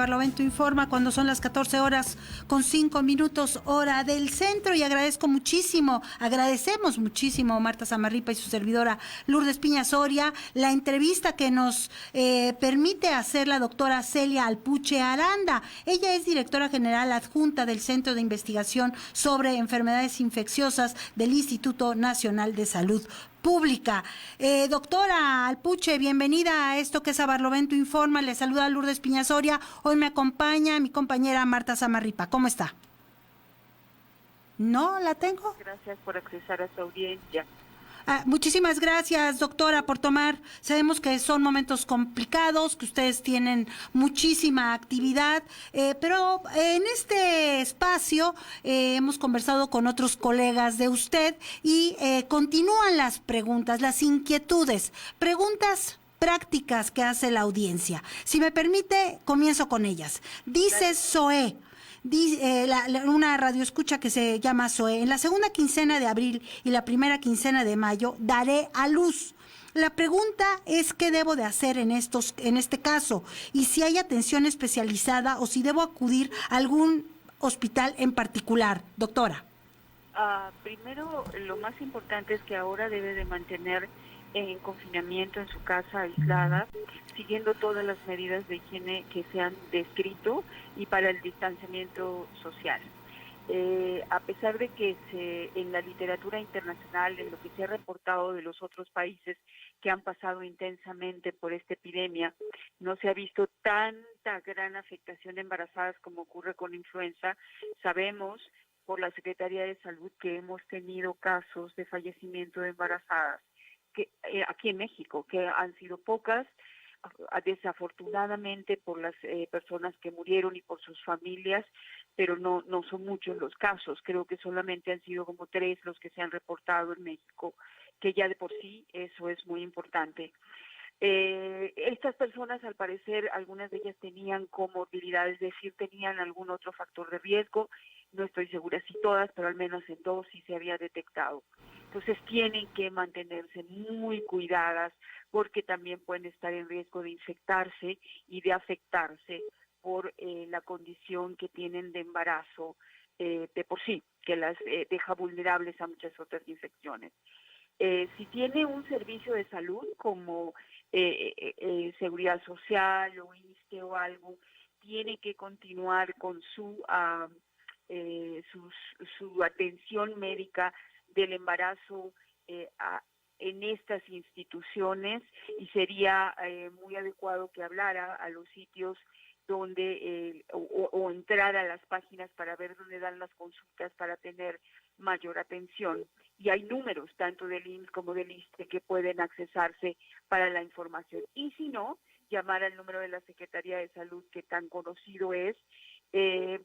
Barlovento Informa cuando son las 14 horas con 5 minutos hora del centro, y agradecemos muchísimo a Marta Samarripa y su servidora Lourdes Piña Soria la entrevista que nos permite hacer la doctora Celia Alpuche Aranda. Ella es directora general adjunta del Centro de Investigación sobre Enfermedades Infecciosas del Instituto Nacional de Salud Pública. Doctora Alpuche, bienvenida a esto que es A Barlovento Informa. Le saluda Lourdes Piña Soria. Hoy me acompaña mi compañera Marta Samarripa. ¿Cómo está? ¿No la tengo? Gracias por accesar a su audiencia. Muchísimas gracias, doctora, por tomar. Sabemos que son momentos complicados, que ustedes tienen muchísima actividad, pero en este espacio hemos conversado con otros colegas de usted y continúan las preguntas, las inquietudes, preguntas prácticas que hace la audiencia. Si me permite, comienzo con ellas. Dice Zoé, una radioescucha que se llama Zoe: en la segunda quincena de abril y la primera quincena de mayo daré a luz. La pregunta es qué debo de hacer en este caso, y si hay atención especializada o si debo acudir a algún hospital en particular, doctora. Primero, lo más importante es que ahora debe de mantener en confinamiento en su casa, aislada, siguiendo todas las medidas de higiene que se han descrito y para el distanciamiento social. A pesar de que en la literatura internacional, en lo que se ha reportado de los otros países que han pasado intensamente por esta epidemia, no se ha visto tanta gran afectación de embarazadas como ocurre con influenza. Sabemos por la Secretaría de Salud que hemos tenido casos de fallecimiento de embarazadas aquí en México, que han sido pocas, desafortunadamente por las personas que murieron y por sus familias, pero no son muchos los casos. Creo que solamente han sido como 3 los que se han reportado en México, que ya de por sí eso es muy importante. Estas personas, al parecer, algunas de ellas tenían comorbilidades, es decir, tenían algún otro factor de riesgo. No estoy segura si todas, pero al menos en 2 sí se había detectado. Entonces tienen que mantenerse muy cuidadas porque también pueden estar en riesgo de infectarse y de afectarse por la condición que tienen de embarazo de por sí, que las deja vulnerables a muchas otras infecciones. Si tiene un servicio de salud como Seguridad Social o ISSSTE o algo, tiene que continuar con su atención médica del embarazo en estas instituciones, y sería muy adecuado que hablara a los sitios donde o entrar a las páginas para ver dónde dan las consultas para tener mayor atención. Y hay números tanto del IMSS como del ISSSTE que pueden accesarse para la información. Y si no, llamar al número de la Secretaría de Salud, que tan conocido es,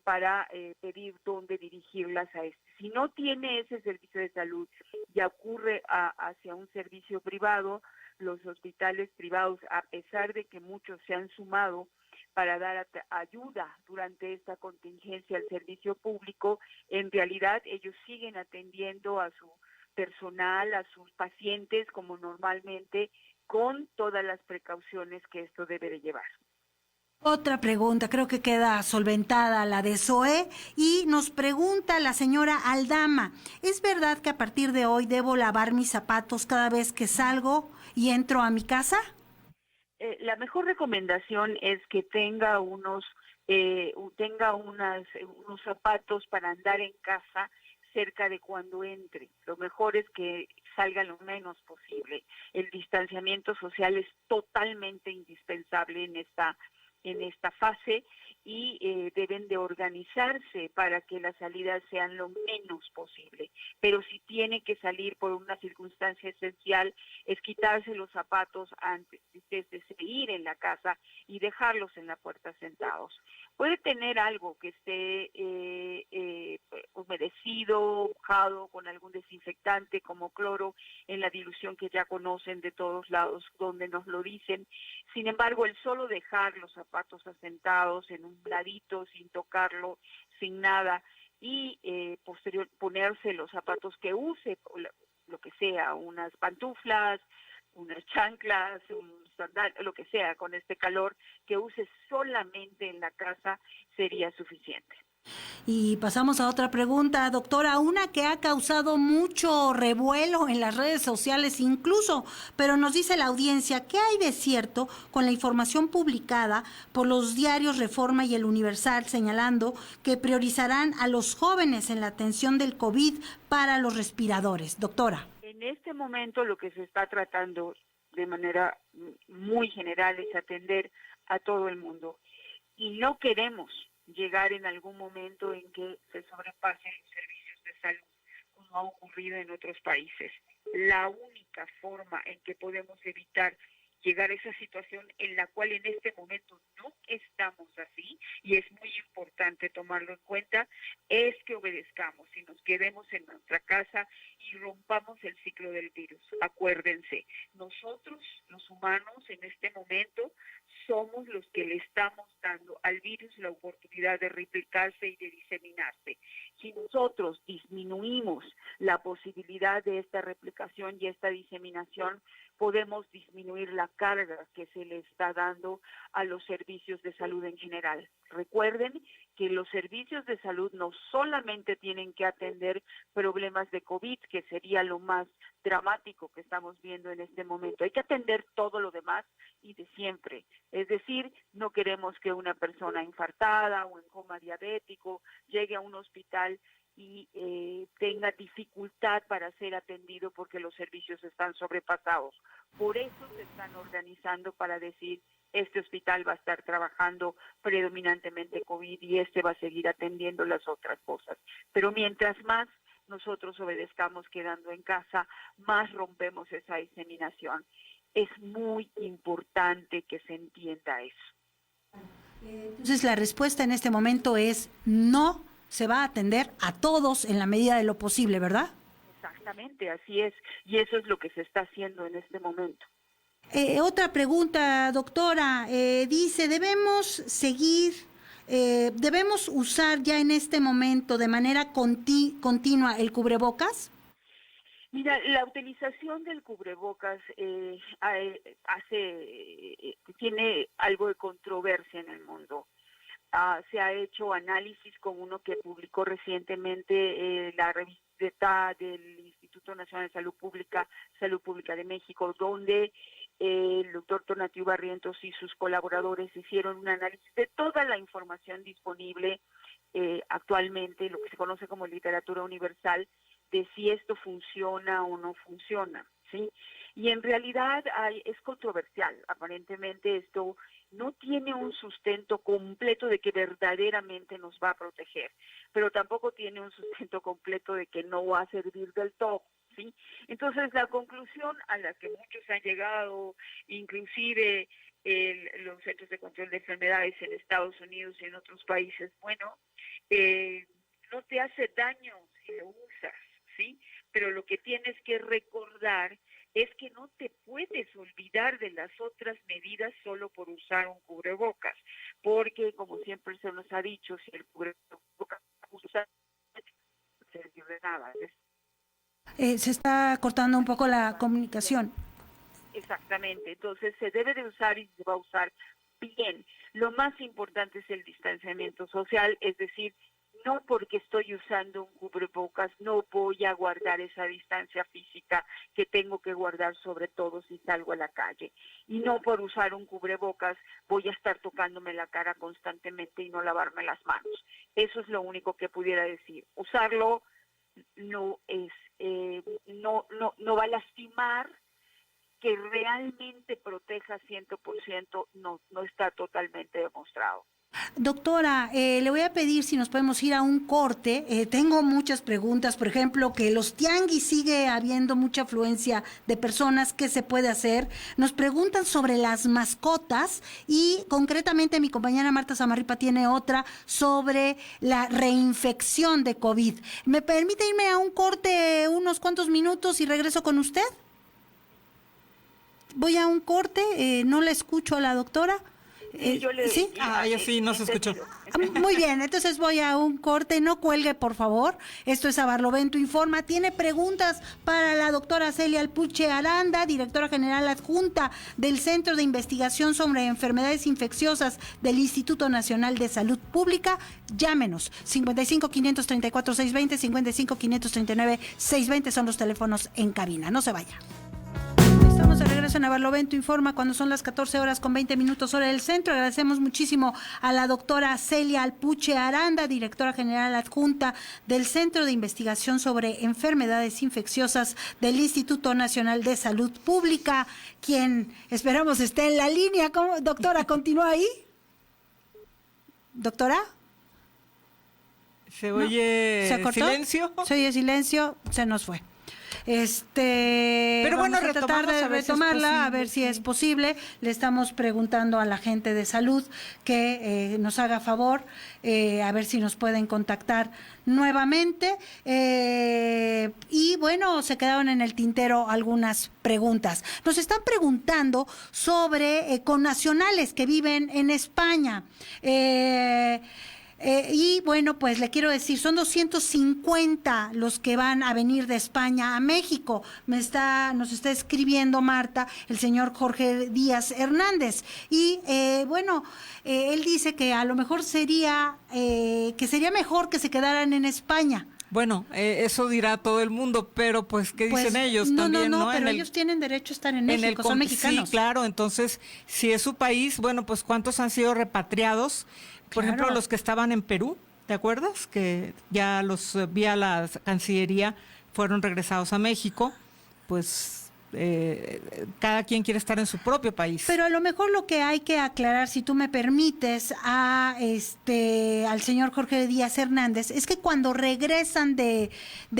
para pedir dónde dirigirlas a este. Si no tiene ese servicio de salud y ocurre hacia un servicio privado, los hospitales privados, a pesar de que muchos se han sumado para dar ayuda durante esta contingencia al servicio público, en realidad ellos siguen atendiendo a su personal, a sus pacientes como normalmente, con todas las precauciones que esto debe de llevar. Otra pregunta, creo que queda solventada la de Zoé, y nos pregunta la señora Aldama: ¿es verdad que a partir de hoy debo lavar mis zapatos cada vez que salgo y entro a mi casa? La mejor recomendación es que tenga unos zapatos para andar en casa cerca de cuando entre. Lo mejor es que salga lo menos posible. El distanciamiento social es totalmente indispensable en esta fase, y deben de organizarse para que las salidas sean lo menos posible. Pero si tiene que salir por una circunstancia esencial, es quitarse los zapatos antes de seguir en la casa y dejarlos en la puerta sentados. Puede tener algo que esté humedecido, mojado con algún desinfectante como cloro, en la dilución que ya conocen de todos lados donde nos lo dicen. Sin embargo, el solo dejar los zapatos asentados en un ladito sin tocarlo, sin nada, y posterior ponerse los zapatos que use, lo que sea, unas pantuflas, unas chanclas, un sandal, lo que sea, con este calor, que uses solamente en la casa sería suficiente. Y pasamos a otra pregunta, doctora, una que ha causado mucho revuelo en las redes sociales incluso, pero nos dice la audiencia, ¿qué hay de cierto con la información publicada por los diarios Reforma y El Universal señalando que priorizarán a los jóvenes en la atención del COVID para los respiradores? Doctora. En este momento lo que se está tratando de manera muy general es atender a todo el mundo y no queremos llegar en algún momento en que se sobrepasen los servicios de salud, como ha ocurrido en otros países. La única forma en que podemos evitar llegar a esa situación en la cual en este momento no estamos así, y es muy importante tomarlo en cuenta, es que obedezcamos y nos quedemos en nuestra casa y rompamos el ciclo del virus. Acuérdense, nosotros, los humanos, en este momento, somos los que le estamos dando al virus la oportunidad de replicarse y de diseminarse. Si nosotros disminuimos la posibilidad de esta replicación y esta diseminación, podemos disminuir la carga que se le está dando a los servicios de salud en general. Recuerden que los servicios de salud no solamente tienen que atender problemas de COVID, que sería lo más dramático que estamos viendo en este momento. Hay que atender todo lo demás y de siempre. Es decir, no queremos que una persona infartada o en coma diabético llegue a un hospital y tenga dificultad para ser atendido porque los servicios están sobrepasados. Por eso se están organizando para decir, este hospital va a estar trabajando predominantemente COVID y este va a seguir atendiendo las otras cosas. Pero mientras más nosotros obedezcamos quedando en casa, más rompemos esa diseminación. Es muy importante que se entienda eso. Entonces la respuesta en este momento es no. Se va a atender a todos en la medida de lo posible, ¿verdad? Exactamente, así es. Y eso es lo que se está haciendo en este momento. Otra pregunta, doctora. Dice, ¿debemos usar ya en este momento de manera continua el cubrebocas? Mira, la utilización del cubrebocas tiene algo de controversia en el mundo. Se ha hecho análisis con uno que publicó recientemente la revista del Instituto Nacional de Salud Pública de México, donde el doctor Tonatiuh Barrientos y sus colaboradores hicieron un análisis de toda la información disponible actualmente, lo que se conoce como literatura universal, de si esto funciona o no funciona, ¿sí? Y en realidad es controversial. Aparentemente esto no tiene un sustento completo de que verdaderamente nos va a proteger, pero tampoco tiene un sustento completo de que no va a servir del todo, ¿sí? Entonces la conclusión a la que muchos han llegado, inclusive los Centros de Control de Enfermedades en Estados Unidos y en otros países, no te hace daño si lo usas, ¿sí? Pero lo que tienes que recordar es que no te puedes olvidar de las otras medidas solo por usar un cubrebocas, porque como siempre se nos ha dicho, si el cubrebocas usa, no sirve de nada. Se está cortando un poco la comunicación. Exactamente, entonces se debe de usar y se va a usar bien. Lo más importante es el distanciamiento social, es decir, no porque estoy usando un cubrebocas no voy a guardar esa distancia física que tengo que guardar, sobre todo si salgo a la calle. Y no por usar un cubrebocas voy a estar tocándome la cara constantemente y no lavarme las manos. Eso es lo único que pudiera decir. Usarlo no va a lastimar. Que realmente proteja 100% no está totalmente demostrado. Doctora, le voy a pedir si nos podemos ir a un corte. Tengo muchas preguntas, por ejemplo, que los tianguis sigue habiendo mucha afluencia de personas, ¿qué se puede hacer? Nos preguntan sobre las mascotas y concretamente mi compañera Marta Zamarripa tiene otra sobre la reinfección de COVID. ¿Me permite irme a un corte unos cuantos minutos y regreso con usted? Voy a un corte, no la escucho a la doctora. Sí, yo le... ¿Sí? Ya sí, no se escuchó. Muy bien, entonces voy a un corte, no cuelgue por favor. Esto es A Barlovento Informa. Tiene preguntas para la doctora Celia Alpuche Aranda, directora general adjunta del Centro de Investigación sobre Enfermedades Infecciosas del Instituto Nacional de Salud Pública. Llámenos, 55 534 620, 55 539 620 son los teléfonos en cabina. No se vaya. Estamos de regreso en A Barlovento Informa cuando son las 14:20 hora del centro. Agradecemos muchísimo a la doctora Celia Alpuche Aranda, directora general adjunta del Centro de Investigación sobre Enfermedades Infecciosas del Instituto Nacional de Salud Pública, quien esperamos esté en la línea. Doctora, ¿continúa ahí? ¿Doctora? ¿Se oye ¿Se cortó? silencio? Se oye silencio, se nos fue. Pero bueno, vamos a tratar de retomarla, a ver si es posible. Le estamos preguntando a la gente de salud que nos haga favor, a ver si nos pueden contactar nuevamente. Y bueno, se quedaron en el tintero algunas preguntas. Nos están preguntando sobre connacionales que viven en España. Y bueno, pues le quiero decir, son 250 los que van a venir de España a México. Nos está escribiendo Marta, el señor Jorge Díaz Hernández. Y él dice que a lo mejor sería mejor que se quedaran en España. Bueno, eso dirá todo el mundo, pero pues, ¿qué dicen ellos también? No, pero ellos tienen derecho a estar en México, son mexicanos. Sí, claro, entonces, si es su país, bueno, pues, ¿cuántos han sido repatriados? Por ejemplo, los que estaban en Perú, ¿te acuerdas? Que ya los vía la Cancillería fueron regresados a México, pues cada quien quiere estar en su propio país. Pero a lo mejor lo que hay que aclarar, si tú me permites, al señor Jorge Díaz Hernández, es que cuando regresan de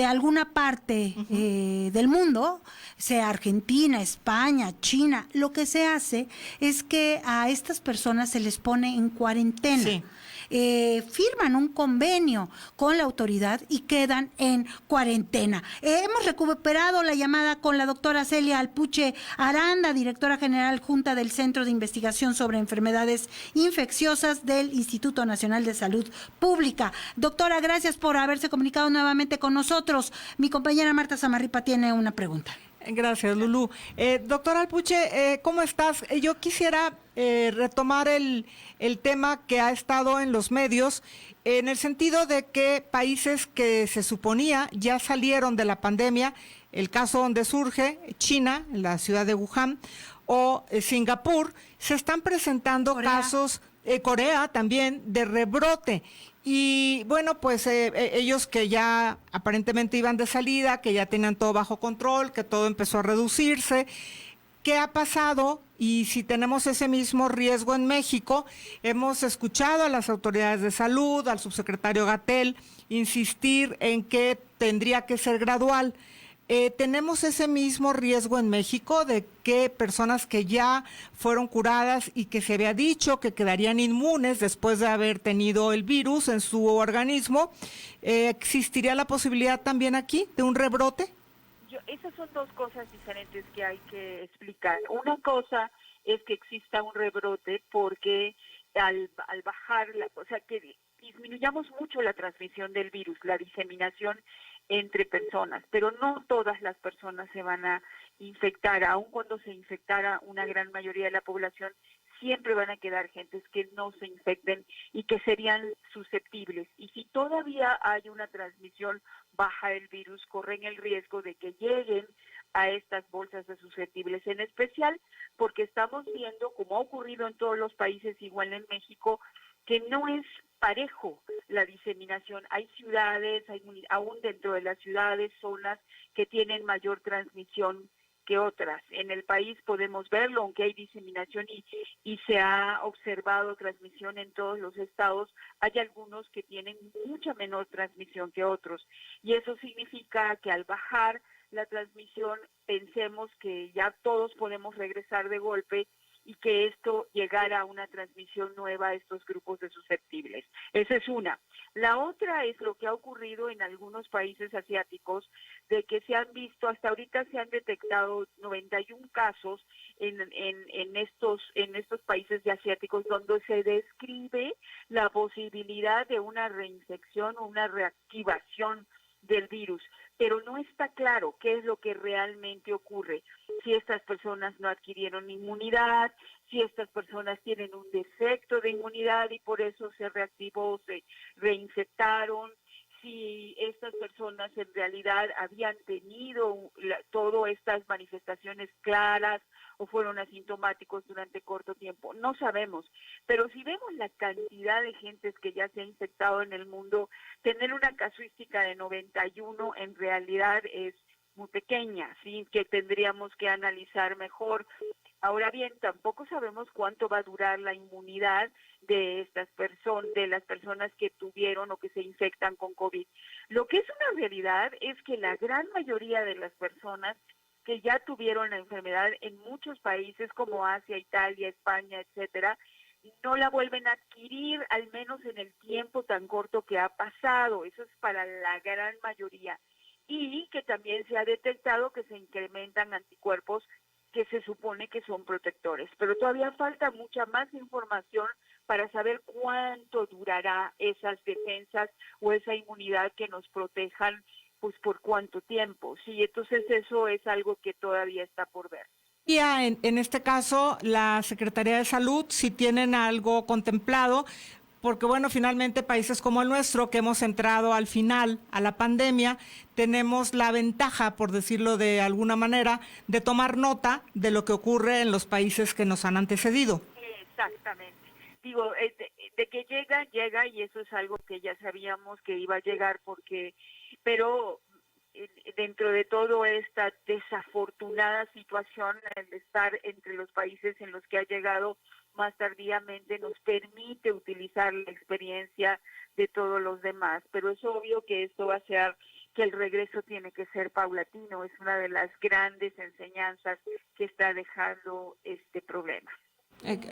alguna parte del mundo, sea Argentina, España, China, lo que se hace es que a estas personas se les pone en cuarentena. Sí. Firman un convenio con la autoridad y quedan en cuarentena. Hemos recuperado la llamada con la doctora Celia Alpuche Aranda, directora general adjunta del Centro de Investigación sobre Enfermedades Infecciosas del Instituto Nacional de Salud Pública. Doctora, gracias por haberse comunicado nuevamente con nosotros. Mi compañera Marta Samarripa tiene una pregunta. Gracias, Lulú. Doctora Alpuche, ¿cómo estás? Yo quisiera retomar el tema que ha estado en los medios, en el sentido de que países que se suponía ya salieron de la pandemia, el caso donde surge, China, en la ciudad de Wuhan, o Singapur, se están presentando casos, Corea también, de rebrote. Y bueno, pues ellos que ya aparentemente iban de salida, que ya tenían todo bajo control, que todo empezó a reducirse. ¿Qué ha pasado? Y si tenemos ese mismo riesgo en México, hemos escuchado a las autoridades de salud, al subsecretario Gatell, insistir en que tendría que ser gradual. ¿Tenemos ese mismo riesgo en México de que personas que ya fueron curadas y que se había dicho que quedarían inmunes después de haber tenido el virus en su organismo, existiría la posibilidad también aquí de un rebrote? Esas son dos cosas diferentes que hay que explicar. Una cosa es que exista un rebrote porque al bajar, o sea, que disminuyamos mucho la transmisión del virus, la diseminación entre personas, pero no todas las personas se van a infectar. Aun cuando se infectara una gran mayoría de la población, siempre van a quedar gentes que no se infecten y que serían susceptibles. Y si todavía hay una transmisión baja del virus, corren el riesgo de que lleguen a estas bolsas de susceptibles, en especial porque estamos viendo, como ha ocurrido en todos los países, igual en México, que no es parejo la diseminación. Hay ciudades, aún dentro de las ciudades, zonas que tienen mayor transmisión que otras. En el país podemos verlo, aunque hay diseminación y se ha observado transmisión en todos los estados, hay algunos que tienen mucha menor transmisión que otros. Y eso significa que al bajar la transmisión, pensemos que ya todos podemos regresar de golpe y que esto llegara a una transmisión nueva a estos grupos de susceptibles. Esa es una. La otra es lo que ha ocurrido en algunos países asiáticos, de que se han visto, hasta ahorita se han detectado 91 casos en estos países asiáticos donde se describe la posibilidad de una reinfección o una reactivación del virus, pero no está claro qué es lo que realmente ocurre, si estas personas no adquirieron inmunidad, si estas personas tienen un defecto de inmunidad y por eso se reactivó, se reinfectaron, si estas personas en realidad habían tenido todas estas manifestaciones claras o fueron asintomáticos durante corto tiempo. No sabemos, pero si vemos la cantidad de gentes que ya se ha infectado en el mundo, tener una casuística de 91 en realidad es muy pequeña, ¿sí? Que tendríamos que analizar mejor. Ahora bien, tampoco sabemos cuánto va a durar la inmunidad de estas personas, de las personas que tuvieron o que se infectan con COVID. Lo que es una realidad es que la gran mayoría de las personas que ya tuvieron la enfermedad en muchos países como Asia, Italia, España, etcétera, no la vuelven a adquirir, al menos en el tiempo tan corto que ha pasado. Eso es para la gran mayoría. Y que también se ha detectado que se incrementan anticuerpos que se supone que son protectores. Pero todavía falta mucha más información para saber cuánto durará esas defensas o esa inmunidad que nos protejan, pues por cuánto tiempo. Sí, entonces eso es algo que todavía está por ver. Y en este caso, la Secretaría de Salud, si tienen algo contemplado, porque bueno, finalmente países como el nuestro, que hemos entrado al final a la pandemia, tenemos la ventaja, por decirlo de alguna manera, de tomar nota de lo que ocurre en los países que nos han antecedido. Exactamente. Digo, de que llega y eso es algo que ya sabíamos que iba a llegar pero dentro de toda esta desafortunada situación, el estar entre los países en los que ha llegado más tardíamente nos permite utilizar la experiencia de todos los demás, pero es obvio que esto va a ser que el regreso tiene que ser paulatino, es una de las grandes enseñanzas que está dejando este problema.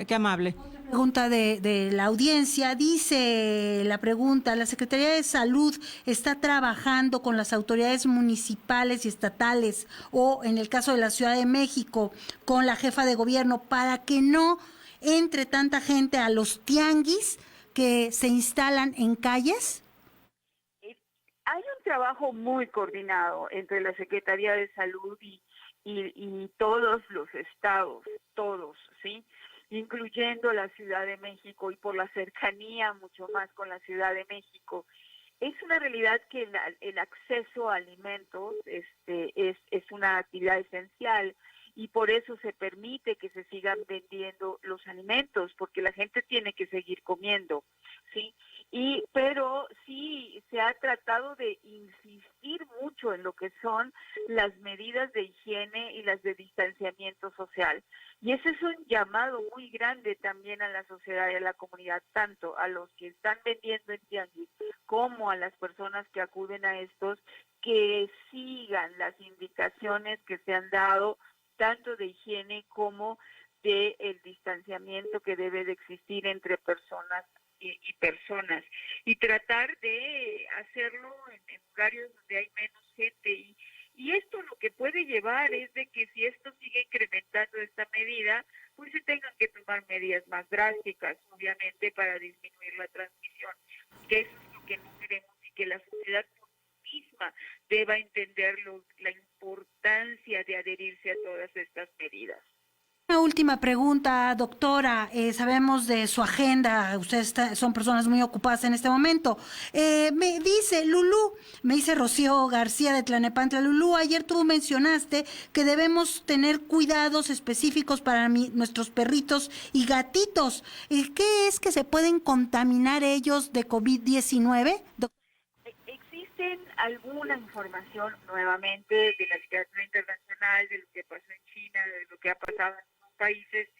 Qué amable. Pregunta de la audiencia, dice la pregunta, ¿la Secretaría de Salud está trabajando con las autoridades municipales y estatales o en el caso de la Ciudad de México con la jefa de gobierno para que no entre tanta gente a los tianguis que se instalan en calles? Hay un trabajo muy coordinado entre la Secretaría de Salud y todos los estados, todos, ¿sí? Incluyendo la Ciudad de México y por la cercanía mucho más con la Ciudad de México. Es una realidad que el acceso a alimentos es una actividad esencial y por eso se permite que se sigan vendiendo los alimentos, porque la gente tiene que seguir comiendo, ¿sí? Pero sí se ha tratado de insistir mucho en lo que son las medidas de higiene y las de distanciamiento social. Y ese es un llamado muy grande también a la sociedad y a la comunidad, tanto a los que están vendiendo en tianguis como a las personas que acuden a estos, que sigan las indicaciones que se han dado, tanto de higiene como de el distanciamiento que debe de existir entre personas y personas, y tratar de hacerlo en horarios donde hay menos gente, y esto lo que puede llevar es de que si esto sigue incrementando esta medida, pues se tengan que tomar medidas más drásticas, obviamente, para disminuir la transmisión, que eso es lo que no queremos, y que la sociedad misma deba entender la importancia de adherirse a todas estas medidas. Una última pregunta, doctora. Sabemos de su agenda, ustedes son personas muy ocupadas en este momento. Me dice Rocío García de Tlanepantla. Lulú, ayer tú mencionaste que debemos tener cuidados específicos para nuestros perritos y gatitos. ¿Qué es que se pueden contaminar ellos de COVID-19? Existen alguna información nuevamente de la literatura internacional, de lo que pasó en China, de lo que ha pasado en países,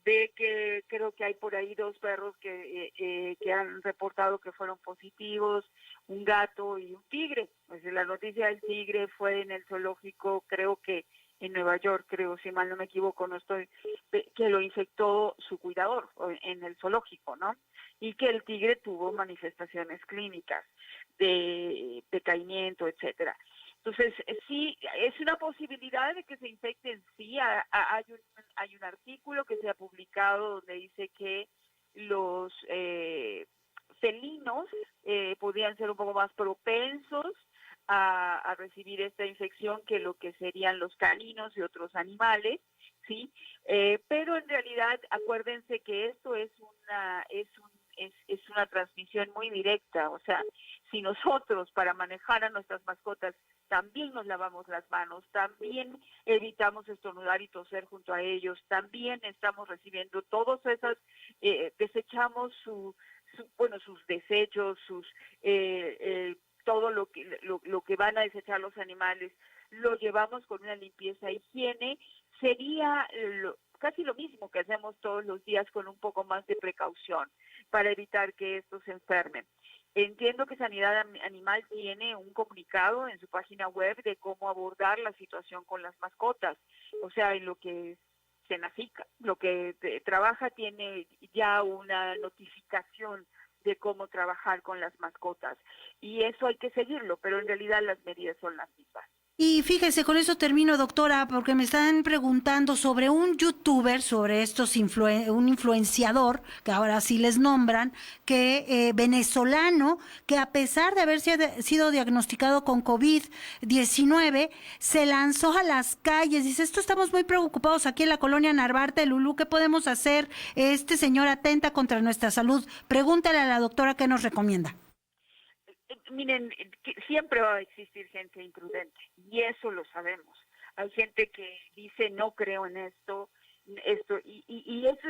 de que creo que hay por ahí 2 perros que han reportado que fueron positivos, un gato y un tigre. Pues la noticia del tigre fue en el zoológico, creo que en Nueva York, creo, si mal no me equivoco, no estoy, que lo infectó su cuidador en el zoológico, ¿no? Y que el tigre tuvo manifestaciones clínicas de decaimiento, etcétera. Entonces, sí, es una posibilidad de que se infecten, sí, hay un artículo que se ha publicado donde dice que los felinos podrían ser un poco más propensos a recibir esta infección que lo que serían los caninos y otros animales, ¿sí? Pero en realidad, acuérdense que esto es una transmisión muy directa, o sea, si nosotros para manejar a nuestras mascotas también nos lavamos las manos, también evitamos estornudar y toser junto a ellos, también estamos recibiendo todos esas, desechamos sus desechos, todo lo que van a desechar los animales, lo llevamos con una limpieza e higiene, sería casi lo mismo que hacemos todos los días con un poco más de precaución para evitar que estos se enfermen. Entiendo que Sanidad Animal tiene un comunicado en su página web de cómo abordar la situación con las mascotas, o sea, en lo que Senacica, lo que trabaja, tiene ya una notificación de cómo trabajar con las mascotas, y eso hay que seguirlo, pero en realidad las medidas son las mismas. Y fíjese, con eso termino, doctora, porque me están preguntando sobre un youtuber, sobre un influenciador, que ahora sí les nombran, que venezolano, que a pesar de haber sido diagnosticado con COVID-19, se lanzó a las calles. Dice, estamos muy preocupados aquí en la colonia Narvarte, Lulú, ¿qué podemos hacer? Este señor atenta contra nuestra salud. Pregúntale a la doctora qué nos recomienda. Miren, siempre va a existir gente imprudente, y eso lo sabemos. Hay gente que dice, no creo en esto, y eso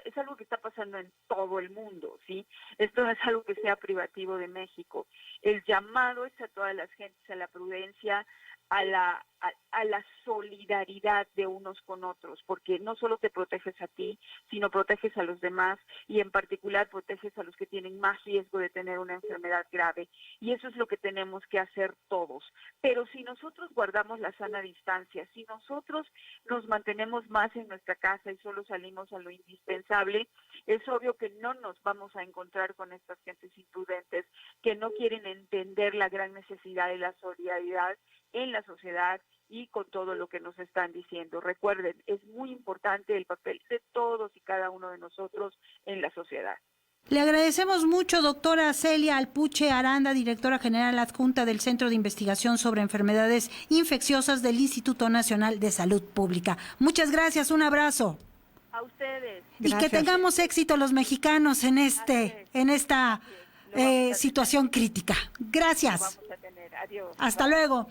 es algo que está pasando en todo el mundo, ¿sí? Esto no es algo que sea privativo de México. El llamado es a todas las gentes a la prudencia, a la solidaridad de unos con otros, porque no solo te proteges a ti, sino proteges a los demás, y en particular proteges a los que tienen más riesgo de tener una enfermedad grave, y eso es lo que tenemos que hacer todos. Pero si nosotros guardamos la sana distancia, si nosotros nos mantenemos más en nuestra casa y solo salimos a lo indispensable, es obvio que no nos vamos a encontrar con estas gentes imprudentes que no quieren entender la gran necesidad de la solidaridad en la sociedad y con todo lo que nos están diciendo. Recuerden, es muy importante el papel de todos y cada uno de nosotros en la sociedad. Le agradecemos mucho, doctora Celia Alpuche Aranda, directora general adjunta del Centro de Investigación sobre Enfermedades Infecciosas del Instituto Nacional de Salud Pública. Muchas gracias, un abrazo. A ustedes. Y que tengamos éxito los mexicanos en esta situación crítica. Gracias. Lo vamos a tener. Adiós. Hasta luego.